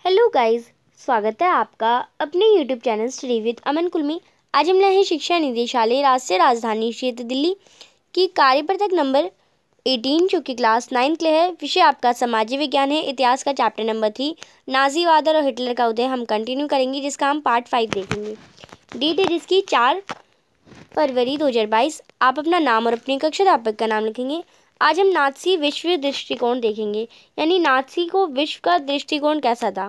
Hello guys, स्वागत है आपका अपने यूट्यूब चैनल स्टडी विद अमन कुल में। आज हम लाए हैं शिक्षा निदेशालय राष्ट्रीय राजधानी क्षेत्र दिल्ली की कार्यपत्रक नंबर 18 जो कि क्लास 9 के लिए है। विषय आपका सामाजिक विज्ञान है। इतिहास का चैप्टर नंबर 3 नाजीवाद और हिटलर का उदय हम कंटिन्यू करेंगे, जिसका हम पार्ट 5 देखेंगे। डेट है जिसकी 4 फरवरी 2022। आप अपना नाम और अपने कक्षा अध्यापक का नाम लिखेंगे। आज हम नाथसी विश्व दृष्टिकोण देखेंगे, यानी नाथसी को विश्व का दृष्टिकोण कैसा था।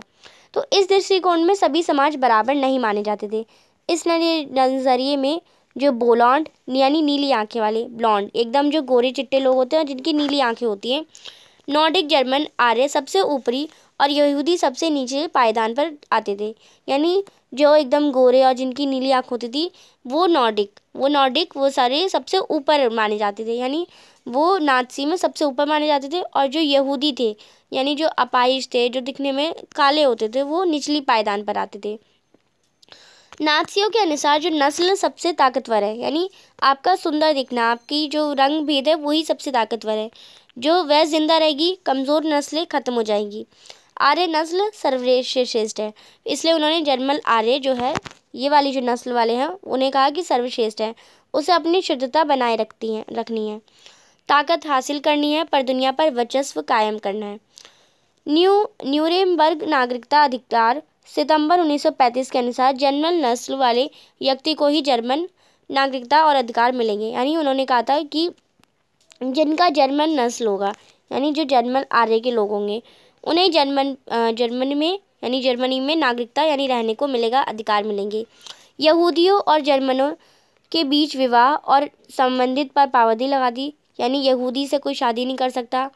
तो इस दृष्टिकोण में सभी समाज बराबर नहीं माने जाते थे। इस नज़रिए में जो ब्लॉन्ड यानी नीली आंखें वाले, ब्लॉन्ड एकदम जो गोरे चिट्टे लोग होते हैं जिनकी नीली आंखें होती हैं, नॉर्डिक जर्मन आर्य सबसे ऊपरी और यहूदी सबसे नीचे पायदान पर आते थे। यानी जो एकदम गोरे और जिनकी नीली आंख होती थी वो नॉर्डिक वो सारे सबसे ऊपर माने जाते थे, यानी वो नाज़ी में सबसे ऊपर माने जाते थे। और जो यहूदी थे यानी जो अपाहिज थे, जो दिखने में काले होते थे, वो निचली पायदान पर आते थे। नाज़ियों के अनुसार जो नस्ल सबसे ताकतवर है, यानी आपका सुंदर दिखना, आपकी जो रंग भेद है वही सबसे ताकतवर है। जो वह जिंदा रहेगी, कमज़ोर नस्लें खत्म हो जाएंगी। आर्य नस्ल सर्वश्रेष्ठ है, इसलिए उन्होंने जर्मन आर्य जो है, ये वाली जो नस्ल वाले हैं, उन्हें कहा कि सर्वश्रेष्ठ है। उसे अपनी शुद्धता बनाए रखनी है, ताकत हासिल करनी है, पर दुनिया पर वर्चस्व कायम करना है। न्यूरेमबर्ग नागरिकता अधिकार सितंबर 1935 के अनुसार जर्मन नस्ल वाले व्यक्ति को ही जर्मन नागरिकता और अधिकार मिलेंगे। यानी उन्होंने कहा था कि जिनका जर्मन नस्ल होगा, यानी जो जर्मन आर्य के लोग होंगे, उन्हें जर्मनी में नागरिकता यानी रहने को मिलेगा, अधिकार मिलेंगे। यहूदियों और जर्मनों के बीच विवाह और संबंधित पर पाबंदी लगा दी, यानी यहूदी से कोई शादी नहीं कर सकता।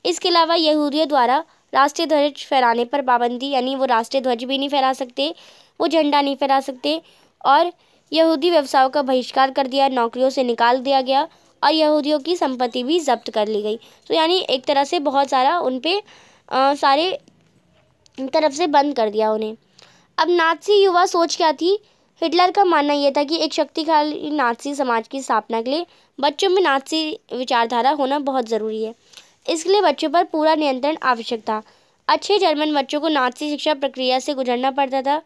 इसके अलावा यहूदियों द्वारा राष्ट्रीय ध्वज फहराने पर पाबंदी, यानी वो राष्ट्रीय ध्वज भी नहीं फहरा सकते, वो झंडा नहीं फहरा सकते। और यहूदी व्यवसायों का बहिष्कार कर दिया, नौकरियों से निकाल दिया गया और यहूदियों की संपत्ति भी जब्त कर ली गई। तो यानी एक तरह से बहुत सारा उन पे सारे तरफ से बंद कर दिया उन्हें। अब नाज़ी युवा सोच क्या थी? हिटलर का मानना यह था कि एक शक्तिशाली नाज़ी समाज की स्थापना के लिए बच्चों में नाज़ी विचारधारा होना बहुत ज़रूरी है। इसके लिए बच्चों पर पूरा नियंत्रण आवश्यक था। अच्छे जर्मन बच्चों को नाज़ी शिक्षा प्रक्रिया से गुजरना पड़ता था।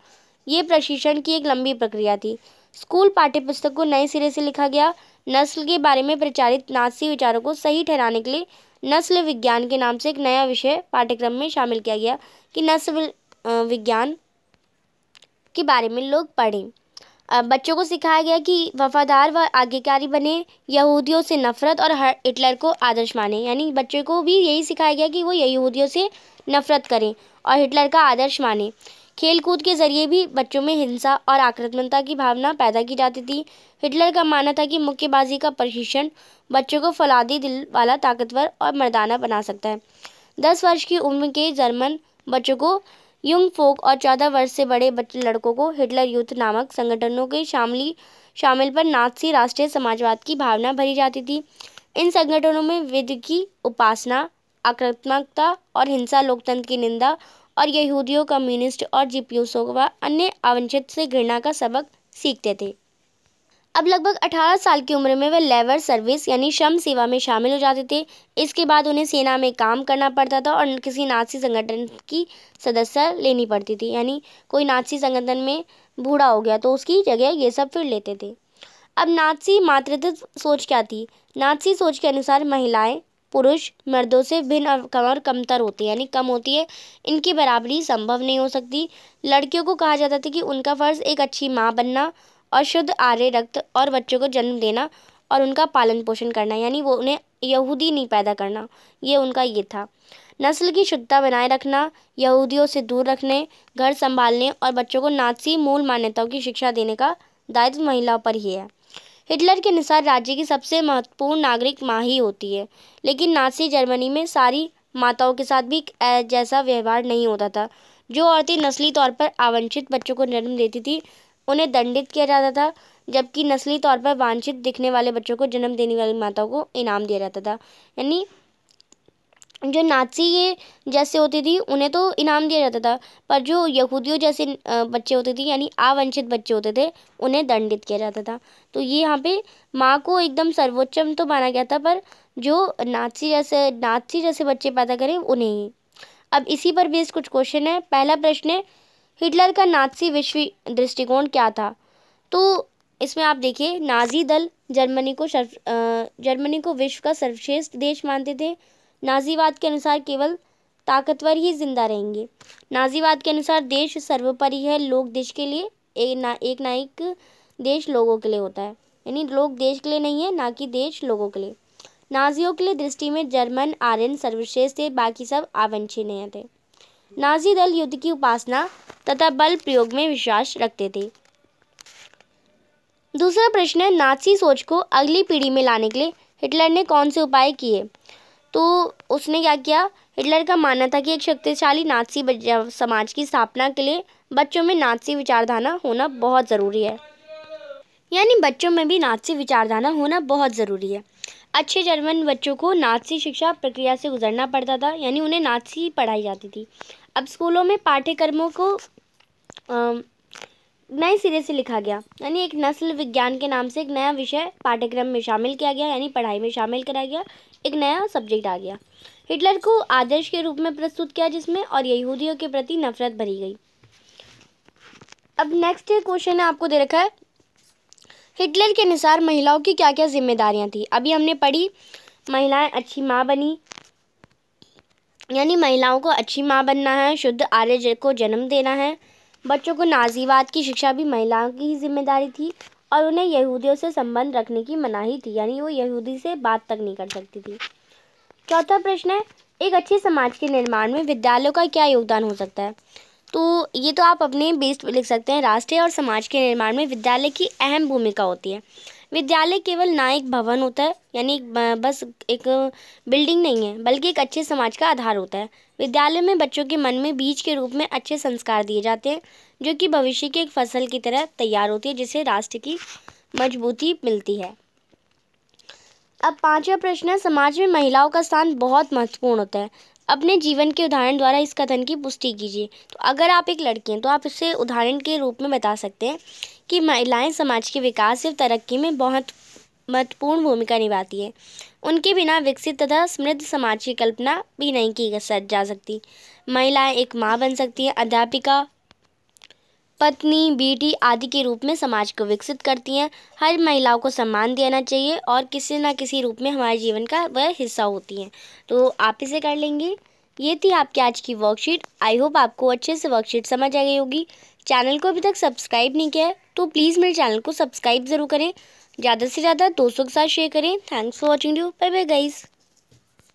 ये प्रशिक्षण की एक लंबी प्रक्रिया थी। स्कूल पाठ्यपुस्तक को नए सिरे से लिखा गया। नस्ल के बारे में प्रचारित नाज़ी विचारों को सही ठहराने के लिए नस्ल विज्ञान के नाम से एक नया विषय पाठ्यक्रम में शामिल किया गया कि नस्ल विज्ञान के बारे में लोग पढ़ें। बच्चों को सिखाया गया कि वफादार व आज्ञाकारी बने, यहूदियों से नफरत और हिटलर को आदर्श माने। यानी बच्चों को भी यही सिखाया गया कि वो यहूदियों से नफरत करें और हिटलर का आदर्श माने। खेल कूद के जरिए भी बच्चों में हिंसा और आक्रामकता की भावना पैदा की जाती थी। हिटलर का मानना था कि मुक्केबाजी का प्रशिक्षण बच्चों को फौलादी दिल वाला, ताकतवर और मर्दाना बना सकता है। 10 वर्ष की उम्र के जर्मन बच्चों को युंग फोक और 14 वर्ष से बड़े लड़कों को हिटलर यूथ नामक संगठनों के शामिल पर नाज़ी राष्ट्रीय समाजवाद की भावना भरी जाती थी। इन संगठनों में विधि की उपासना, आक्रामकता और हिंसा, लोकतंत्र की निंदा और यहूदियों, कम्युनिस्ट और जिप्यूसों व अन्य अवंचित से घृणा का सबक सीखते थे। अब लगभग 18 साल की उम्र में वे लेबर सर्विस यानी श्रम सेवा में शामिल हो जाते थे। इसके बाद उन्हें सेना में काम करना पड़ता था और किसी नाज़ी संगठन की सदस्य लेनी पड़ती थी। यानी कोई नाज़ी संगठन में बूढ़ा हो गया तो उसकी जगह ये सब फिर लेते थे। अब नाज़ी मातृत्व सोच क्या थी? नाज़ी सोच के अनुसार महिलाएं पुरुष मर्दों से भिन्न और कमतर होती है, यानी कम होती है, इनकी बराबरी संभव नहीं हो सकती। लड़कियों को कहा जाता था कि उनका फ़र्ज़ एक अच्छी माँ बनना और शुद्ध आर्य रक्त और बच्चों को जन्म देना और उनका पालन पोषण करना, यानी वो उन्हें यहूदी नहीं पैदा करना, ये उनका ये था। नस्ल की शुद्धता बनाए रखना, यहूदियों से दूर रखने, घर संभालने और बच्चों को नाज़ी मूल मान्यताओं की शिक्षा देने का दायित्व महिलाओं पर ही है। हिटलर के अनुसार राज्य की सबसे महत्वपूर्ण नागरिक माँ ही होती है, लेकिन नाज़ी जर्मनी में सारी माताओं के साथ भी जैसा व्यवहार नहीं होता था। जो औरतें नस्ली तौर पर अवांछित बच्चों को जन्म देती थी उन्हें दंडित किया जाता था, जबकि नस्ली तौर पर वांछित दिखने वाले बच्चों को जन्म देने वाली माताओं को इनाम दिया जाता था। यानी जो नाज़ी ये जैसे होती थी उन्हें तो इनाम दिया जाता था, पर जो यहूदियों जैसे बच्चे होते थे यानी अवांछित बच्चे होते थे उन्हें दंडित किया जाता था। तो ये यहाँ पे माँ को एकदम सर्वोच्चम तो माना गया था, पर जो नाज़ी जैसे बच्चे पैदा करें उन्हें ही। अब इसी पर बेस्ड कुछ क्वेश्चन है। पहला प्रश्न है, हिटलर का नाज़ी विश्व दृष्टिकोण क्या था? तो इसमें आप देखिए, नाज़ी दल जर्मनी को विश्व का सर्वश्रेष्ठ देश मानते थे। नाज़ीवाद के अनुसार केवल ताकतवर ही जिंदा रहेंगे। नाज़ीवाद के अनुसार देश सर्वोपरि है, लोग देश के लिए, एक नायक देश लोगों के लिए होता है, यानी लोग देश के लिए नहीं है, ना कि देश लोगों के लिए। नाजियों के लिए दृष्टि में जर्मन आर्यन सर्वश्रेष्ठ थे, बाकी सब अवांछनीय थे। नाजी दल युद्ध की उपासना तथा बल प्रयोग में विश्वास रखते थे। दूसरा प्रश्न है, नाजी सोच को अगली पीढ़ी में लाने के लिए हिटलर ने कौन से उपाय किए? तो उसने क्या किया? हिटलर का मानना था कि एक शक्तिशाली नाजी समाज की स्थापना के लिए बच्चों में नाजी विचारधारा होना बहुत ज़रूरी है, यानी बच्चों में भी नाजी विचारधारा होना बहुत ज़रूरी है। अच्छे जर्मन बच्चों को नाजी शिक्षा प्रक्रिया से गुजरना पड़ता था, यानी उन्हें नाजी पढ़ाई जाती थी। अब स्कूलों में पाठ्यक्रमों को नए सिरे से लिखा गया, यानी एक नस्ल विज्ञान के नाम से एक नया विषय पाठ्यक्रम में शामिल किया गया, यानी पढ़ाई में शामिल कराया गया, एक नया सब्जेक्ट आ गया। हिटलर को आदर्श के रूप में प्रस्तुत किया जिसमें और यहूदियों के प्रति नफरत भरी गई। अब नेक्स्ट क्वेश्चन है, आपको दे रखा है, हिटलर के अनुसार महिलाओं की क्या क्या जिम्मेदारियां थी? अभी हमने पढ़ी, महिलाएं अच्छी माँ बनी, यानी महिलाओं को अच्छी माँ बनना है, शुद्ध आर्य को जन्म देना है। बच्चों को नाजीवाद की शिक्षा भी महिलाओं की ही जिम्मेदारी थी और उन्हें यहूदियों से संबंध रखने की मनाही थी, यानी वो यहूदी से बात तक नहीं कर सकती थी। चौथा प्रश्न है, एक अच्छे समाज के निर्माण में विद्यालयों का क्या योगदान हो सकता है? तो ये तो आप अपने बेस पे लिख सकते हैं। राष्ट्र और समाज के निर्माण में विद्यालय की अहम भूमिका होती है। विद्यालय केवल ना एक भवन होता है, यानी बस एक बिल्डिंग नहीं है, बल्कि एक अच्छे समाज का आधार होता है। विद्यालय में बच्चों के मन में बीज के रूप में अच्छे संस्कार दिए जाते हैं, जो कि भविष्य की एक फसल की तरह तैयार होती है, जिससे राष्ट्र की मजबूती मिलती है। अब पांचवा प्रश्न है, समाज में महिलाओं का स्थान बहुत महत्वपूर्ण होता है। अपने जीवन के उदाहरण द्वारा इस कथन की पुष्टि कीजिए। तो अगर आप एक लड़की हैं तो आप इसे उदाहरण के रूप में बता सकते हैं कि महिलाएं समाज के विकास और तरक्की में बहुत महत्वपूर्ण भूमिका निभाती है। उनके बिना विकसित तथा समृद्ध समाज की कल्पना भी नहीं की जा सकती। महिलाएं एक माँ बन सकती हैं, अध्यापिका, पत्नी, बेटी आदि के रूप में समाज को विकसित करती हैं। हर महिलाओं को सम्मान देना चाहिए और किसी न किसी रूप में हमारे जीवन का वह हिस्सा होती हैं। तो आप इसे कर लेंगे। ये थी आपकी आज की वर्कशीट। आई होप आपको अच्छे से वर्कशीट समझ आ गई होगी। चैनल को अभी तक सब्सक्राइब नहीं किया है तो प्लीज़ मेरे चैनल को सब्सक्राइब ज़रूर करें, ज़्यादा से ज़्यादा दोस्तों के साथ शेयर करें। Thanks for watching you, bye bye guys.